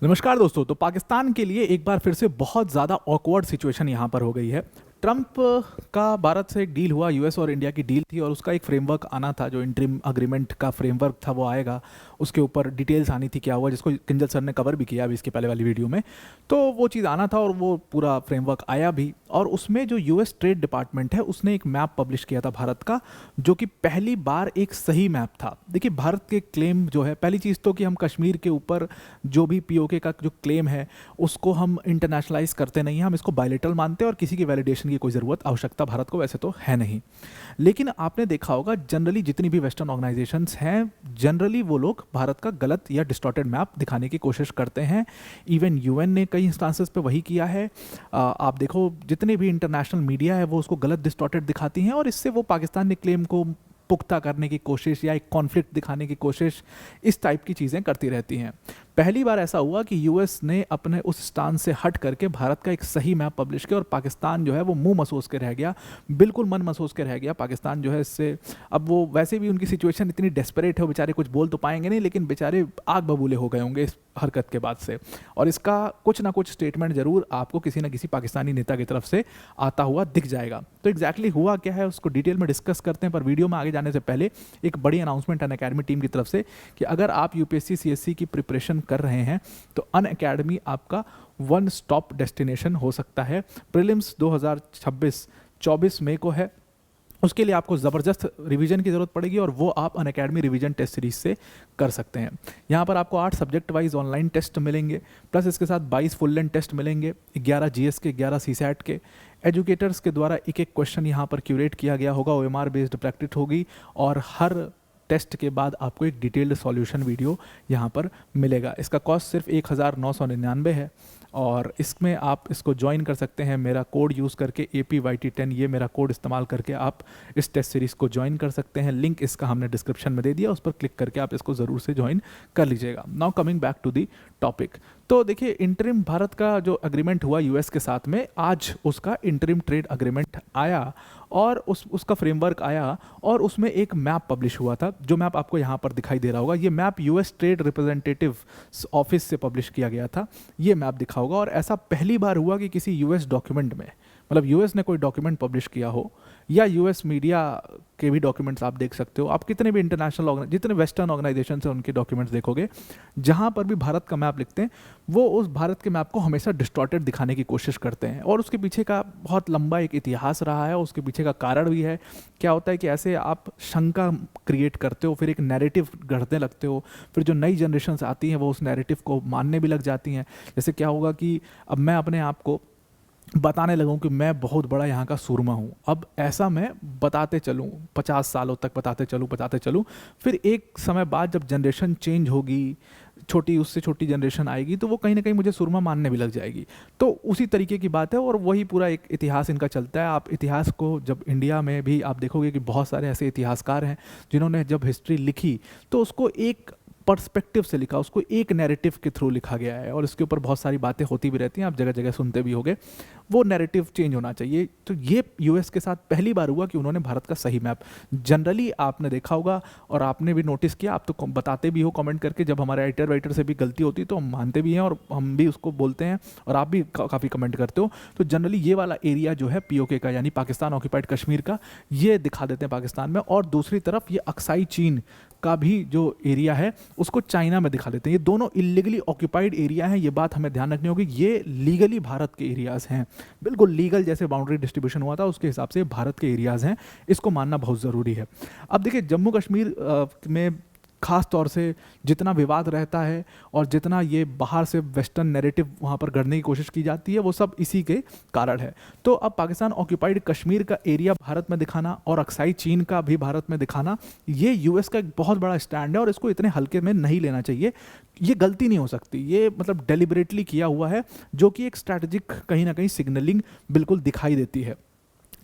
नमस्कार दोस्तों। तो पाकिस्तान के लिए एक बार फिर से बहुत ज़्यादा ऑकवर्ड सिचुएशन यहाँ पर हो गई है। ट्रंप का भारत से एक डील हुआ, यूएस और इंडिया की डील थी और उसका एक फ्रेमवर्क आना था, जो इंटरिम अग्रीमेंट का फ्रेमवर्क था वो आएगा। उसके ऊपर डिटेल्स आनी थी क्या हुआ, जिसको किंजल सर ने कवर भी किया अभी इसके पहले वाली वीडियो में। तो वो चीज़ आना था और वो पूरा फ्रेमवर्क आया भी। और उसमें जो यूएस ट्रेड डिपार्टमेंट है उसने एक मैप पब्लिश किया था भारत का, जो कि पहली बार एक सही मैप था। देखिए, भारत के क्लेम जो है, पहली चीज़ तो कि हम कश्मीर के ऊपर जो भी पीओके का जो क्लेम है उसको हम इंटरनेशनलाइज करते नहीं हैं, हम इसको बायलेटरल मानते हैं और किसी की वैलिडेशन की कोई ज़रूरत आवश्यकता भारत को वैसे तो है नहीं। लेकिन आपने देखा होगा जनरली जितनी भी वेस्टर्न ऑर्गेनाइजेशंस हैं, जनरली वो लोग भारत का गलत या डिस्टॉर्टेड मैप दिखाने की कोशिश करते हैं। इवन यूएन ने कई इंस्टांसेस पे वही किया है। आप देखो, जितने भी इंटरनेशनल मीडिया है वो उसको गलत डिस्टॉर्टेड दिखाती हैं और इससे वो पाकिस्तान ने क्लेम को पुख्ता करने की कोशिश या एक कॉन्फ्लिक्ट दिखाने की कोशिश, इस टाइप की चीज़ें करती रहती हैं। पहली बार ऐसा हुआ कि यूएस ने अपने उस स्टांस से हट करके भारत का एक सही मैप पब्लिश किया और पाकिस्तान जो है वो मुंह मसोस के रह गया, बिल्कुल मन मसोस के रह गया पाकिस्तान जो है इससे। अब वो वैसे भी उनकी सिचुएशन इतनी डेस्परेट है, वो बेचारे कुछ बोल तो पाएंगे नहीं, लेकिन बेचारे आग बबूले हो गए होंगे इस हरकत के बाद से। और इसका कुछ ना कुछ स्टेटमेंट जरूर आपको किसी ना किसी पाकिस्तानी नेता की तरफ से आता हुआ दिख जाएगा। तो एग्जैक्टली हुआ क्या है उसको डिटेल में डिस्कस करते हैं, पर वीडियो में आगे जाने से पहले एक बड़ी अनाउंसमेंट अनअकैडमी टीम की तरफ से कि अगर आप यूपीएससी सीएससी की प्रिपरेशन कर रहे हैं तो अनअकैडमी आपका वन स्टॉप डेस्टिनेशन हो सकता है। प्रीलिम्स 2026 24 मई को है। उसके लिए आपको ज़बरदस्त रिवीजन की ज़रूरत पड़ेगी और वो आप अनअकैडमी रिवीजन टेस्ट सीरीज से कर सकते हैं। यहाँ पर आपको 8 सब्जेक्ट वाइज ऑनलाइन टेस्ट मिलेंगे, प्लस इसके साथ 22 फुल लेंथ टेस्ट मिलेंगे, 11 जीएस के, 11 सीसैट के। एजुकेटर्स के द्वारा एक एक क्वेश्चन यहाँ पर क्यूरेट किया गया होगा, ओएमआर बेस्ड प्रैक्टिस होगी और हर टेस्ट के बाद आपको एक डिटेल्ड सॉल्यूशन वीडियो यहाँ पर मिलेगा। इसका कॉस्ट सिर्फ 1999 है और इसमें आप इसको ज्वाइन कर सकते हैं मेरा कोड यूज़ करके APYT10, ये मेरा कोड इस्तेमाल करके आप इस टेस्ट सीरीज़ को ज्वाइन कर सकते हैं। लिंक इसका हमने डिस्क्रिप्शन में दे दिया, उस पर क्लिक करके आप इसको ज़रूर से ज्वाइन कर लीजिएगा। Now coming back to the topic. तो देखिए, इंटरिम भारत का जो अग्रीमेंट हुआ यूएस के साथ में, आज उसका इंटरिम ट्रेड अग्रीमेंट आया और उसका फ्रेमवर्क आया और उसमें एक मैप पब्लिश हुआ था, जो मैप आपको यहाँ पर दिखाई दे रहा होगा। ये map US trade representative office से पब्लिश किया गया था, ये मैप दिखा होगा। और ऐसा पहली बार हुआ कि किसी यूएस डॉक्यूमेंट में, मतलब यूएस ने कोई डॉक्यूमेंट पब्लिश किया हो या यूएस मीडिया के भी डॉक्यूमेंट्स आप देख सकते हो, आप कितने भी इंटरनेशनल जितने वेस्टर्न ऑर्गेनाइजेशन हैं उनके डॉक्यूमेंट्स देखोगे, जहाँ पर भी भारत का मैप लिखते हैं वो उस भारत के मैप को हमेशा डिस्टॉर्टेड दिखाने की कोशिश करते हैं। और उसके पीछे का बहुत लंबा एक इतिहास रहा है, उसके पीछे का कारण भी है। क्या होता है कि ऐसे आप शंका क्रिएट करते हो, फिर एक नैरेटिव गढ़ने लगते हो, फिर जो नई जनरेशन आती हैं वो उस नैरेटिव को मानने भी लग जाती हैं। जैसे क्या होगा कि अब मैं अपने आप को बताने लगूं कि मैं बहुत बड़ा यहाँ का सूरमा हूँ, अब ऐसा मैं बताते चलूँ 50 सालों तक बताते चलूँ, फिर एक समय बाद जब जनरेशन चेंज होगी, छोटी उससे छोटी जनरेशन आएगी, तो वो कहीं ना कहीं मुझे सुरमा मानने भी लग जाएगी। तो उसी तरीके की बात है और वही पूरा एक इतिहास इनका चलता है। आप इतिहास को जब इंडिया में भी आप देखोगे कि बहुत सारे ऐसे इतिहासकार हैं जिन्होंने जब हिस्ट्री लिखी तो उसको एक पर्सपेक्टिव से लिखा, उसको एक नैरेटिव के थ्रू लिखा गया है और इसके ऊपर बहुत सारी बातें होती भी रहती हैं, आप जगह जगह सुनते भी होंगे। वो नैरेटिव चेंज होना चाहिए। तो ये यूएस के साथ पहली बार हुआ कि उन्होंने भारत का सही मैप, जनरली आपने देखा होगा और आपने भी नोटिस किया, आप तो बताते भी हो कमेंट करके, जब हमारे एडिटर वाइटर से भी गलती होती है तो हम मानते भी हैं और हम भी उसको बोलते हैं और आप भी काफ़ी कमेंट करते हो। तो जनरली ये वाला एरिया जो है पीओके का, यानी पाकिस्तान ऑक्यूपाइड कश्मीर का, ये दिखा देते हैं पाकिस्तान में, और दूसरी तरफ ये अक्साई चीन का भी जो एरिया है उसको चाइना में दिखा देते हैं। ये दोनों इलीगली ऑक्यूपाइड एरिया हैं, ये बात हमें ध्यान रखनी होगी। ये लीगली भारत के एरियाज़ हैं, बिल्कुल लीगल, जैसे बाउंड्री डिस्ट्रीब्यूशन हुआ था उसके हिसाब से भारत के एरियाज़ हैं, इसको मानना बहुत ज़रूरी है। अब देखिए, जम्मू कश्मीर में ख़ास तौर से जितना विवाद रहता है और जितना ये बाहर से वेस्टर्न नैरेटिव वहाँ पर गढ़ने की कोशिश की जाती है, वो सब इसी के कारण है। तो अब पाकिस्तान ऑक्यूपाइड कश्मीर का एरिया भारत में दिखाना और अक्साई चीन का भी भारत में दिखाना, ये यूएस का एक बहुत बड़ा स्टैंड है और इसको इतने हल्के में नहीं लेना चाहिए। ये गलती नहीं हो सकती, ये मतलब डेलिबरेटली किया हुआ है, जो कि एक स्ट्रैटेजिक कहीं ना कहीं सिग्नलिंग बिल्कुल दिखाई देती है।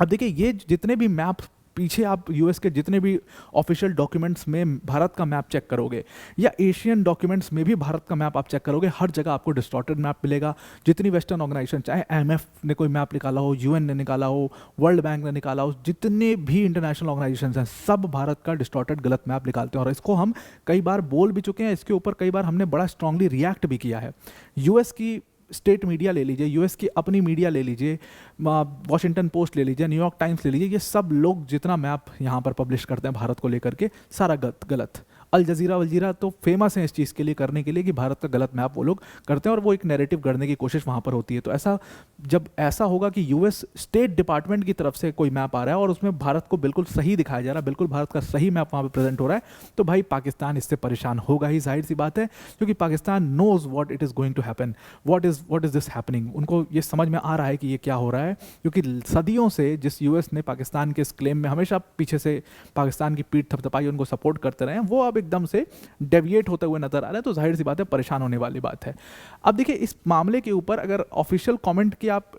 अब देखिए, ये जितने भी मैप पीछे आप यूएस के जितने भी ऑफिशियल डॉक्यूमेंट्स में भारत का मैप चेक करोगे या एशियन डॉक्यूमेंट्स में भी भारत का मैप आप चेक करोगे, हर जगह आपको डिस्टॉर्टेड मैप मिलेगा। जितनी वेस्टर्न ऑर्गेनाइजेशन, चाहे आईएमएफ ने कोई मैप निकाला हो, यूएन ने निकाला हो, वर्ल्ड बैंक ने निकाला हो, जितने भी इंटरनेशनल ऑर्गेनाइजेशन हैं, सब भारत का डिस्टॉर्टेड गलत मैप निकालते हैं। और इसको हम कई बार बोल भी चुके हैं, इसके ऊपर कई बार हमने बड़ा स्ट्रांगली रिएक्ट भी किया है। यूएस की स्टेट मीडिया ले लीजिए, यूएस की अपनी मीडिया ले लीजिए, वॉशिंगटन पोस्ट ले लीजिए, न्यूयॉर्क टाइम्स ले लीजिए, ये सब लोग जितना मैप यहाँ पर पब्लिश करते हैं भारत को लेकर के, सारा गलत। अल जजीरा तो फेमस है इस चीज़ के लिए, करने के लिए कि भारत का गलत मैप वो लोग करते हैं और वो एक नैरेटिव गढ़ने की कोशिश वहाँ पर होती है। तो ऐसा जब ऐसा होगा कि यूएस स्टेट डिपार्टमेंट की तरफ से कोई मैप आ रहा है और उसमें भारत को बिल्कुल सही दिखाया जा रहा है, बिल्कुल भारत का सही मैप वहाँ पर प्रेजेंट हो रहा है, तो भाई पाकिस्तान इससे परेशान होगा ही, जाहिर सी बात है, क्योंकि Pakistan knows what it is going to happen, what is this happening. उनको ये समझ में आ रहा है कि ये क्या हो रहा है, क्योंकि सदियों से जिस यूएस ने पाकिस्तान के इस क्लेम में हमेशा पीछे से पाकिस्तान की पीठ थपथपाई, उनको सपोर्ट करते रहे हैं, वो अब एकदम से डेविएट होते हुए नजर आ रहा है। तो जाहिर सी बात है परेशान होने वाली बात है। अब देखिए, इस मामले के ऊपर अगर ऑफिशियल कमेंट की आप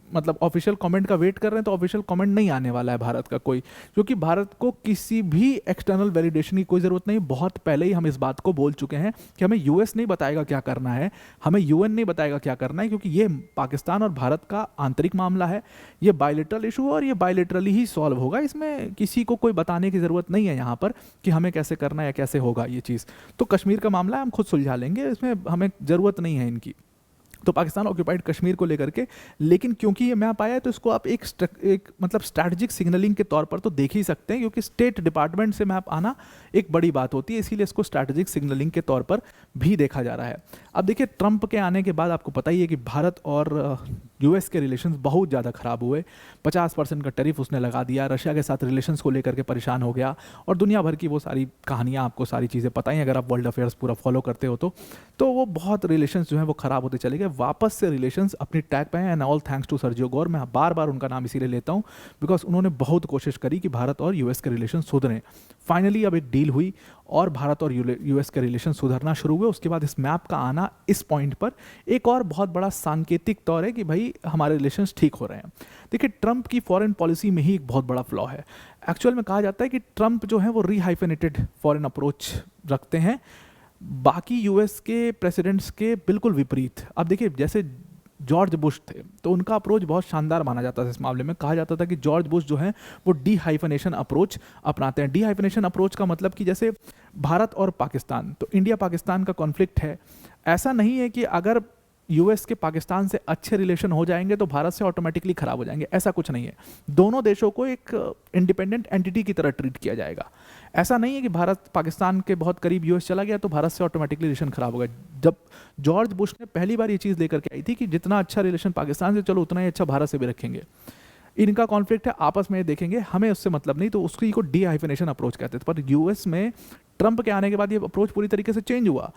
मतलब ऑफिशियल कमेंट का वेट कर रहे हैं तो ऑफिशियल कमेंट नहीं आने वाला है भारत का कोई, क्योंकि भारत को किसी भी एक्सटर्नल वैलिडेशन की कोई ज़रूरत नहीं। बहुत पहले ही हम इस बात को बोल चुके हैं कि हमें यूएस नहीं बताएगा क्या करना है, हमें यूएन नहीं बताएगा क्या करना है, क्योंकि ये पाकिस्तान और भारत का आंतरिक मामला है, ये बायलेटरल इशू और ये बायलेटरली ही सॉल्व होगा। इसमें किसी को कोई बताने की ज़रूरत नहीं है यहाँ पर कि हमें कैसे करना है या कैसे होगा ये चीज़। तो कश्मीर का मामला हम खुद सुलझा लेंगे, इसमें हमें ज़रूरत नहीं है इनकी, तो पाकिस्तान ऑक्यूपाइड कश्मीर को लेकर के। लेकिन क्योंकि ये मैप आया है तो इसको आप एक मतलब स्ट्रैटेजिक सिग्नलिंग के तौर पर तो देख ही सकते हैं, क्योंकि स्टेट डिपार्टमेंट से मैप आना एक बड़ी बात होती है, इसीलिए इसको स्ट्रैटेजिक सिग्नलिंग के तौर पर भी देखा जा रहा है। अब देखिए, ट्रंप के आने के बाद आपको पता ही है कि भारत और यूएस के रिलेशंस बहुत ज़्यादा ख़राब हुए। 50% का टैरिफ उसने लगा दिया, रशिया के साथ रिलेशंस को लेकर के परेशान हो गया, और दुनिया भर की वो सारी कहानियाँ आपको सारी चीज़ें पता ही, अगर आप वर्ल्ड अफेयर्स पूरा फॉलो करते हो तो वो बहुत रिलेशंस जो हैं वो ख़राब होते चले गए। वापस से रिलेशंस अपनी टैग पे हैं, and all thanks to Sergio Gor. मैं बार बार उनका नाम इसीलिए लेता हूँ बिकॉज उन्होंने बहुत कोशिश करी कि भारत और यूएस के रिलेशन सुधरें। फाइनली अब एक डील हुई और भारत और यूएस के रिलेशन सुधरना शुरू हुए। उसके बाद इस मैप का आना इस पॉइंट पर एक और बहुत बड़ा सांकेतिक तौर है कि भाई हमारे रिलेशंस ठीक हो रहे हैं। देखिए, ट्रंप की फॉरेन पॉलिसी में ही एक बहुत बड़ा फ्लॉ है। एक्चुअल में कहा जाता है कि ट्रंप जो है वो रीहाइफेनेटेड फॉरेन अप्रोच रखते हैं, बाकी यूएस के प्रेसिडेंट्स के बिल्कुल विपरीत। अब देखिए, जैसे जॉर्ज बुश थे तो उनका अप्रोच बहुत शानदार माना जाता था। इस मामले में कहा जाता था कि जॉर्ज बुश जो है वो डीहाइफनेशन अप्रोच अपनाते हैं। डीहाइफनेशन अप्रोच का मतलब कि जैसे भारत और पाकिस्तान, तो इंडिया पाकिस्तान का कॉन्फ्लिक्ट है, ऐसा नहीं है कि अगर यूएस के पाकिस्तान से अच्छे रिलेशन हो जाएंगे तो भारत से ऑटोमेटिकली खराब हो जाएंगे, ऐसा कुछ नहीं है। दोनों देशों को एक इंडिपेंडेंट एंटिटी की तरह ट्रीट किया जाएगा। ऐसा नहीं है कि भारत पाकिस्तान के बहुत करीब यूएस चला गया तो भारत से ऑटोमेटिकली रिलेशन खराब हो गया। जब जॉर्ज बुश ने पहली बार ये चीज़ लेकर के आई थी कि जितना अच्छा रिलेशन पाकिस्तान से चलो उतना ही अच्छा भारत से भी रखेंगे, इनका कॉन्फ्लिक्ट है आपस में देखेंगे, हमें उससे मतलब नहीं, तो उसकी को डीहाइफनेशन अप्रोच कहते थे। पर यूएस में ट्रंप के आने के बाद ये अप्रोच पूरी तरीके से चेंज हुआ।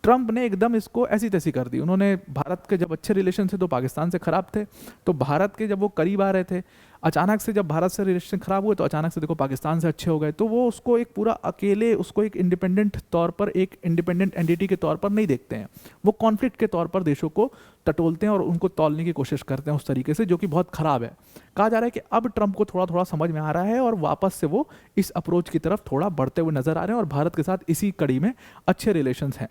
ट्रंप ने एकदम इसको ऐसी तैसी कर दी। उन्होंने भारत के जब अच्छे रिलेशन थे तो पाकिस्तान से खराब थे, तो भारत के जब वो करीब आ रहे थे, अचानक से जब भारत से रिलेशन खराब हुए तो अचानक से देखो पाकिस्तान से अच्छे हो गए। तो वो उसको एक पूरा अकेले, उसको एक इंडिपेंडेंट तौर पर, एक इंडिपेंडेंट एंटिटी के तौर पर नहीं देखते हैं, वो कॉन्फ्लिक्ट के तौर पर देशों को टटोलते हैं और उनको तौलने की कोशिश करते हैं उस तरीके से, जो कि बहुत खराब है। कहा जा रहा है कि अब ट्रंप को थोड़ा थोड़ा समझ में आ रहा है और वापस से वो इस अप्रोच की तरफ थोड़ा बढ़ते हुए नजर आ रहे हैं और भारत के साथ इसी कड़ी में अच्छे रिलेशंस हैं।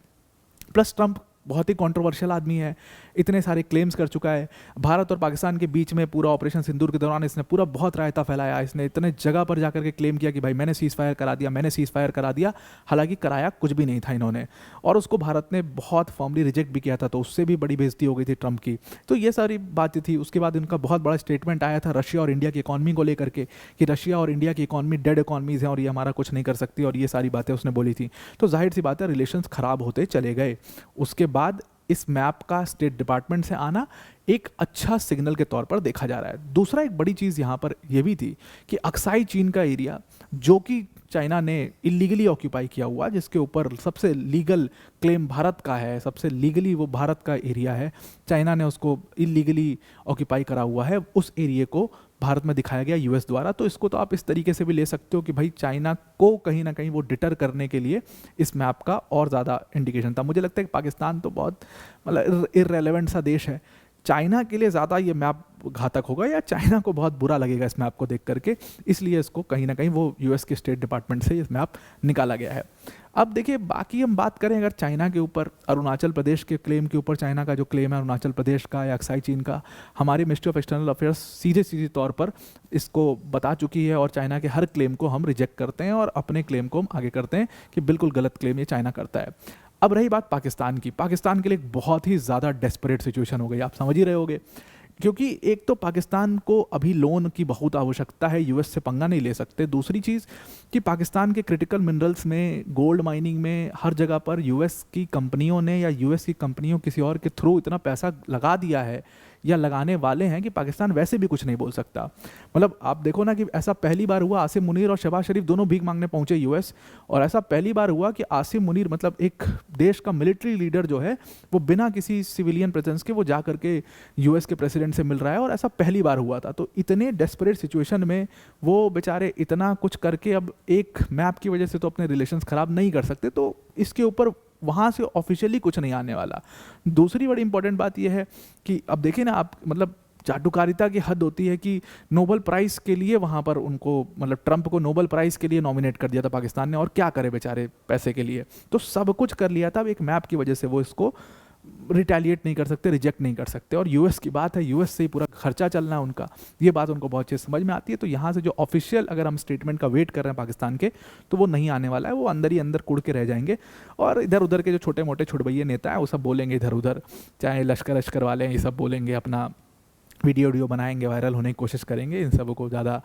प्लस ट्रंप बहुत ही कंट्रोवर्शियल आदमी है, इतने सारे क्लेम्स कर चुका है। भारत और पाकिस्तान के बीच में पूरा ऑपरेशन सिंदूर के दौरान इसने पूरा बहुत रायता फैलाया, इसने इतने जगह पर जाकर के क्लेम किया कि भाई मैंने सीज फायर करा दिया, मैंने सीज फायर करा दिया, हालांकि कराया कुछ भी नहीं था इन्होंने, और उसको भारत ने बहुत फॉर्मली रिजेक्ट भी किया था, तो उससे भी बड़ी बेइज्जती हो गई थी ट्रंप की। तो ये सारी बातें थी। उसके बाद इनका बहुत बड़ा स्टेटमेंट आया था रशिया और इंडिया की इकॉनमी को लेकर के कि रशिया और इंडिया की इकॉनमी डेड इकॉनमीज हैं और ये हमारा कुछ नहीं कर सकती, और ये सारी बातें उसने बोली थी। तो जाहिर सी बात है रिलेशंस खराब होते चले गए। उसके बाद इस मैप का स्टेट डिपार्टमेंट से आना एक अच्छा सिग्नल के तौर पर देखा जा रहा है। दूसरा एक बड़ी चीज़ यहाँ पर यह भी थी कि अक्साई चीन का एरिया, जो कि चाइना ने इलीगली ऑक्यूपाई किया हुआ, जिसके ऊपर सबसे लीगल क्लेम भारत का है, सबसे लीगली वो भारत का एरिया है, चाइना ने उसको इलीगली ऑक्यूपाई करा हुआ है, उस एरिया को भारत में दिखाया गया यूएस द्वारा। तो इसको तो आप इस तरीके से भी ले सकते हो कि भाई चाइना को कहीं ना कहीं वो डिटर करने के लिए इस मैप का और ज़्यादा इंडिकेशन था। मुझे लगता है कि पाकिस्तान तो बहुत मतलब इररेलेवेंट सा देश है, चाइना के लिए ज़्यादा ये मैप घातक होगा या चाइना को बहुत बुरा लगेगा इस मैप को देख करके, इसलिए इसको कहीं ना कहीं वो यूएस के स्टेट डिपार्टमेंट से ये मैप निकाला गया है। अब देखिए बाकी हम बात करें अगर चाइना के ऊपर, अरुणाचल प्रदेश के क्लेम के ऊपर, चाइना का जो क्लेम है अरुणाचल प्रदेश का या अक्साई चीन का, हमारी मिनिस्ट्री ऑफ एक्सटर्नल अफेयर्स सीधे सीधे तौर पर इसको बता चुकी है और चाइना के हर क्लेम को हम रिजेक्ट करते हैं और अपने क्लेम को हम आगे करते हैं कि बिल्कुल गलत क्लेम ये चाइना करता है। अब रही बात पाकिस्तान की, पाकिस्तान के लिए एक बहुत ही ज़्यादा डेस्परेट सिचुएशन हो गई, आप समझ ही रहे होगे, क्योंकि एक तो पाकिस्तान को अभी लोन की बहुत आवश्यकता है, यूएस से पंगा नहीं ले सकते। दूसरी चीज़ कि पाकिस्तान के क्रिटिकल मिनरल्स में, गोल्ड माइनिंग में, हर जगह पर यूएस की कंपनियों ने या यूएस की कंपनियों किसी और के थ्रू इतना पैसा लगा दिया है या लगाने वाले हैं कि पाकिस्तान वैसे भी कुछ नहीं बोल सकता। मतलब आप देखो ना कि ऐसा पहली बार हुआ, आसिम मुनीर और शहबाज शरीफ दोनों भीख मांगने पहुंचे यूएस, और ऐसा पहली बार हुआ कि आसिम मुनीर मतलब एक देश का मिलिट्री लीडर जो है वो बिना किसी सिविलियन प्रेजेंस के वो जा करके यूएस के प्रेसिडेंट से मिल रहा है, और ऐसा पहली बार हुआ था। तो इतने डेस्परेट सिचुएशन में वो बेचारे इतना कुछ करके अब एक मैप की वजह से तो अपने रिलेशंस खराब नहीं कर सकते, तो इसके ऊपर वहाँ से ऑफिशियली कुछ नहीं आने वाला। दूसरी बड़ी इंपॉर्टेंट बात यह है कि अब देखिए ना आप, मतलब चाटुकारिता की हद होती है कि नोबेल प्राइज़ के लिए वहाँ पर उनको, मतलब ट्रंप को नोबेल प्राइज़ के लिए नॉमिनेट कर दिया था पाकिस्तान ने, और क्या करे बेचारे पैसे के लिए, तो सब कुछ कर लिया था। अब एक मैप की वजह से वो इसको रिटेलिएट नहीं कर सकते, रिजेक्ट नहीं कर सकते। और यूएस की बात है, यूएस से ही पूरा खर्चा चलना है उनका, ये बात उनको बहुत अच्छे समझ में आती है। तो यहाँ से जो ऑफिशियल अगर हम स्टेटमेंट का वेट कर रहे हैं पाकिस्तान के, तो वो नहीं आने वाला है, वो अंदर ही अंदर कुड़ के रह जाएंगे। और इधर उधर के जो छोटे मोटे छुड़बैये नेता हैं वो सब बोलेंगे इधर उधर, चाहे लश्कर वाले हैं, ये सब बोलेंगे, अपना वीडियो बनाएंगे, वायरल होने की कोशिश करेंगे। इन सब को ज़्यादा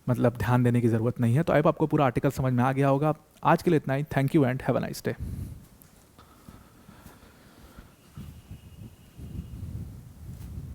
मतलब ध्यान देने की ज़रूरत नहीं है। तो अब आपको पूरा आर्टिकल समझ में आ गया होगा। आज के लिए इतना ही। Thank you and have a nice day.